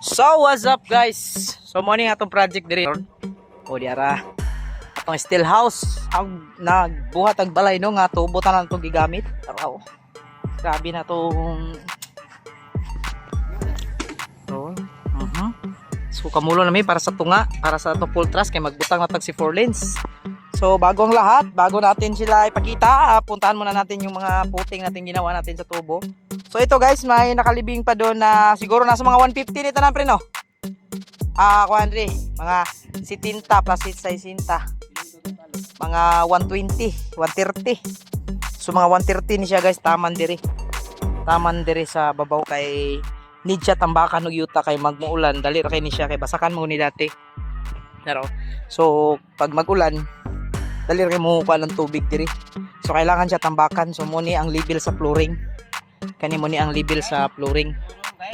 So what's up guys? So morning atong project diri. O diara atong steel house ang nagbuhat ang balay no nga tubutan na itong gigamit. Taraw. Grabe na tong So kamulo na mi para sa tunga, para sa to full truss kay magbutang na tag si 4 lanes. So bago ang lahat, bago natin sila ipakita, puntahan muna natin yung mga puting natin ginawa natin sa tubo. So ito guys, may nakalibing pa doon na siguro nasa mga 150 nito na pre no. Kuandre, mga 70 plus 60, mga 120, 130. So mga 130 ni siya guys, taman diri. Taman diri sa babaw kay need siya tambakan og yuta kay magmuulan, dali ra kay ni siya kay basakan mo ni dati. Pero so pag magulan, dali ra kay mo pa ng tubig diri. So kailangan siya tambakan. So mo ni ang level sa flooring. Kani mo ni ang level sa flooring.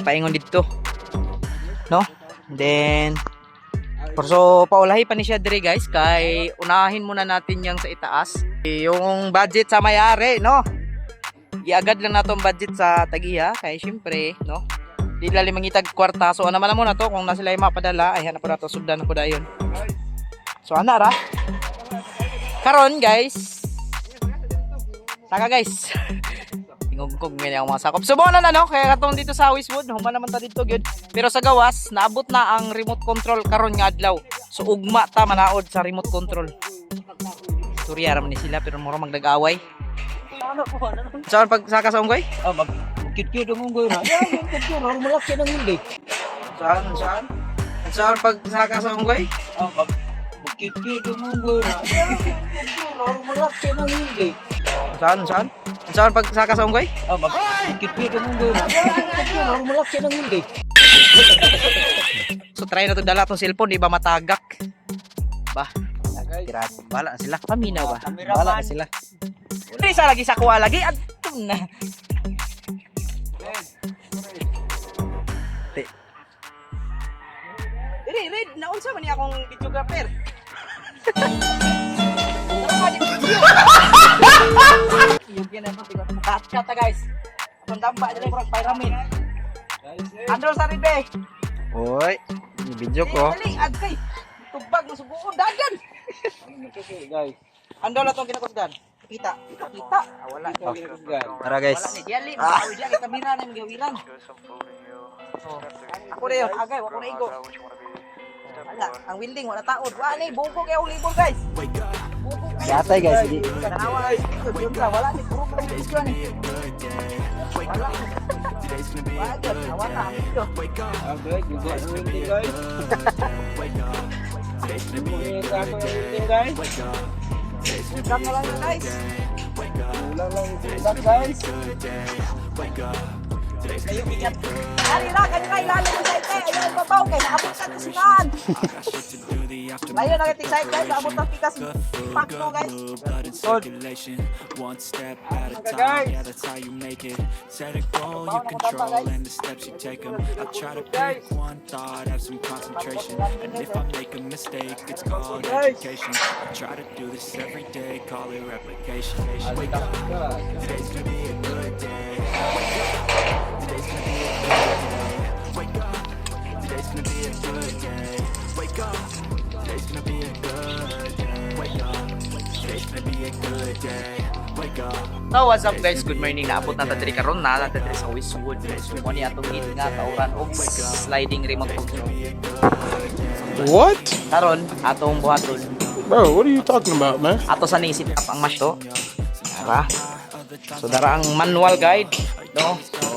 Paingon dito. No? Then so paulahi pa ni siya diri guys kay unahin muna natin yang sa itaas. Yung budget sa may-ari, no? Iagad lang natong budget sa tagiya kay syempre, no? Di lali mangitag kwarta. So ano man mo na to kung na sila mapadala ay hanap po na to sugdan ko dayon. So ana ra. Karon guys. Saka guys. Tingog-kog nga mga sakop. Subukan na no kaya katong dito sa Wiswood, human naman ta dito gyud. Pero sa gawas naabot na ang remote control karon nga adlaw. So ugma ta manaod sa remote control. Storya ra man ni sila pero mura magdag-away. Saan pag saka sa unggoy? Cute ang unggoy na. Cute na, malaki ng hindi. Saan pag saka sa unggoy? Cute ang unggoy na. Malaki ng hindi. Saan pag saka sa unggoy? Cute ang unggoy na. Malaki ng hindi. So try na to dala tong cellphone, di ba matagak? Ba? Grabe, bala na sila. Paminaw ba? Bala na sila. Isa lagi sa kuha lagi. Adto na. Red, naunsa man ni akong videographer. Yung kinang tigot mo kata guys. Atong damba dili ko pyramid. Andol sa ribe. Oy, ni video ko. Dali agkay. Tubag na subuon dagan. Okay guys. Andol atong kinakusdan. Kita. Wala. Tara guys. Wala ni diali, mawid kay kamera na magawilan. Oh. Ako rin, agay, wako na igo. Wala, ang winding, wala taod. Wala ni, buko kayo libol guys. Yatay guys, hindi. Wala ni, puro ko yung isyo ni. Wala. Wala na, ito. Okay, gusto ang meeting guys. Pumunta ako yung meeting guys. Ulang na lang guys. Ulang lang yung meeting guys. Kayo ingat. Kanina ilalim mo sa ite. Ayaw babaw kay naabot ka kasinan. Ngayon nagating sa ite. Naabot ang pikas. Pakto guys. One step at a time, yeah, that's how you make it. Set a goal, you control, and the steps you take them. I try to pick one thought, have some concentration. And if I make a mistake, it's called education. I try to do this every day, call it replication. Wake up, today's gonna be a good day. Today's gonna be a good day. Wake up, today's gonna be a good day. Wake up, today's gonna be a good day. Wake up, today's gonna be a good day. Wake up. So what's up guys, good morning. Naabot na tadiri karon na tadiri sa Wiswood. So mo ni atong need nga tauran og sliding remote control. What? Karon atong buhaton. Bro, what are you talking about, man? Ato sa naisip up ang match to. Dara. So dara ang manual guide, no? So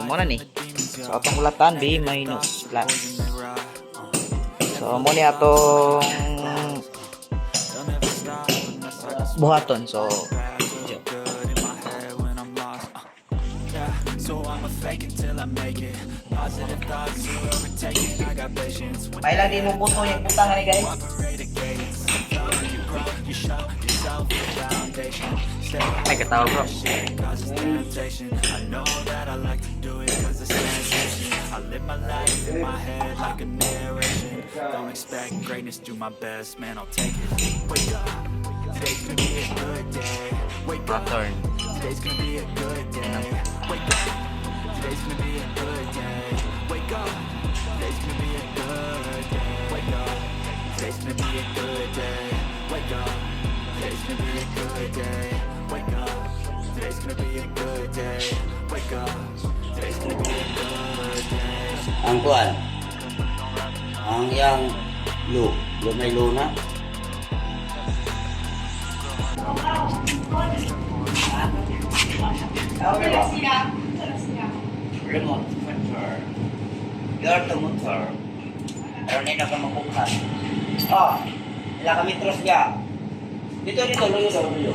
mo na ni. So atong ulatan B minus plus. So mo ni atong buhaton. So Pailang di mo puto yung putang ni guys. Ay katawa bro. Don't expect greatness, do my best, man, I'll take it. Wake up, today's gonna be a good day. Wake up, today's gonna be a good day. Wake up, today's gonna be a good day. Wake up. Today's gonna be a good day. Wake up. Today's gonna be a good day. Wake up. Today's gonna be a good day. Wake up. Today's gonna be a good day. Wake up. Today's gonna be a good day. Ang kuan. Ang yang may luna. Remote control. Your to motor. Pero hindi na ka makukat. Oh, ila kami terus ya. Dito, luyo.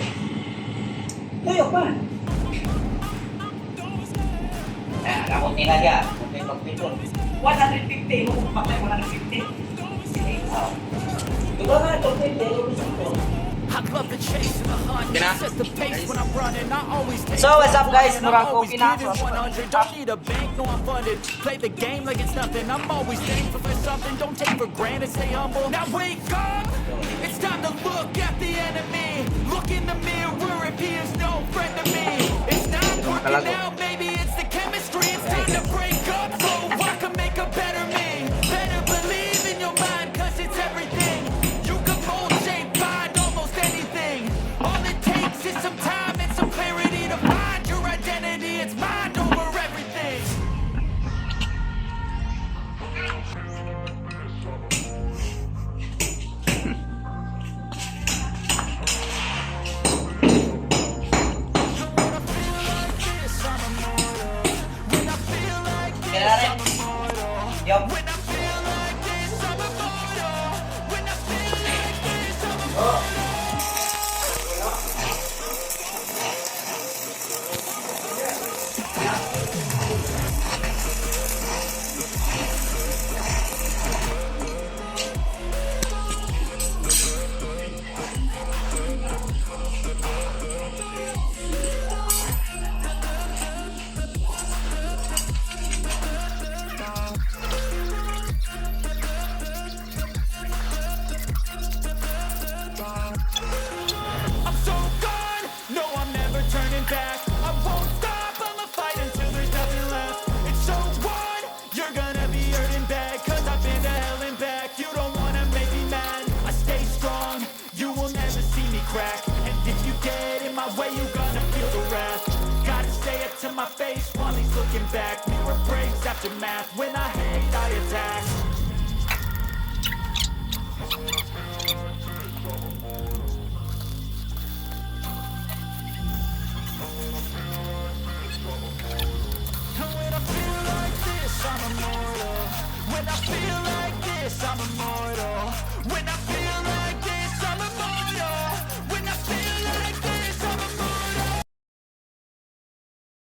Luyo pa. Ako nila ya. Kunti pagpitol. 150. Magpapatay 150. Diba nga, ito. I love the chase and the hunt. Set the pace when I'm running. I always take So, what's up, guys? I'm Murako always Pina. giving 100. Don't need a bank, no I'm funded. Play the game like it's nothing. I'm always thankful for something. Don't take for granted, stay humble. Now wake up. It's time to look at the enemy. Look in the mirror if he is no friend to me. It's not working out, maybe it's the chemistry. It's time to break up so I can make a better me. Better believe in your mind, cause it's everything. You can mold, shape, find almost anything. All it takes is some time and some clarity to find your identity. It's mind over everything. Yup. I'm so gone, no I'm never turning back. I won't stop, I'ma fight until there's nothing left. It's so on, you're gonna be hurting bad. Cause I've been to hell and back. You don't wanna make me mad, I stay strong. You will never see me crack. And if you get in my way, you're gonna feel the wrath. Gotta say it to my face while he's looking back. Mirror breaks after math, when I hate I attack. And when I feel like this, I'm immortal. When I feel like this, I'm immortal.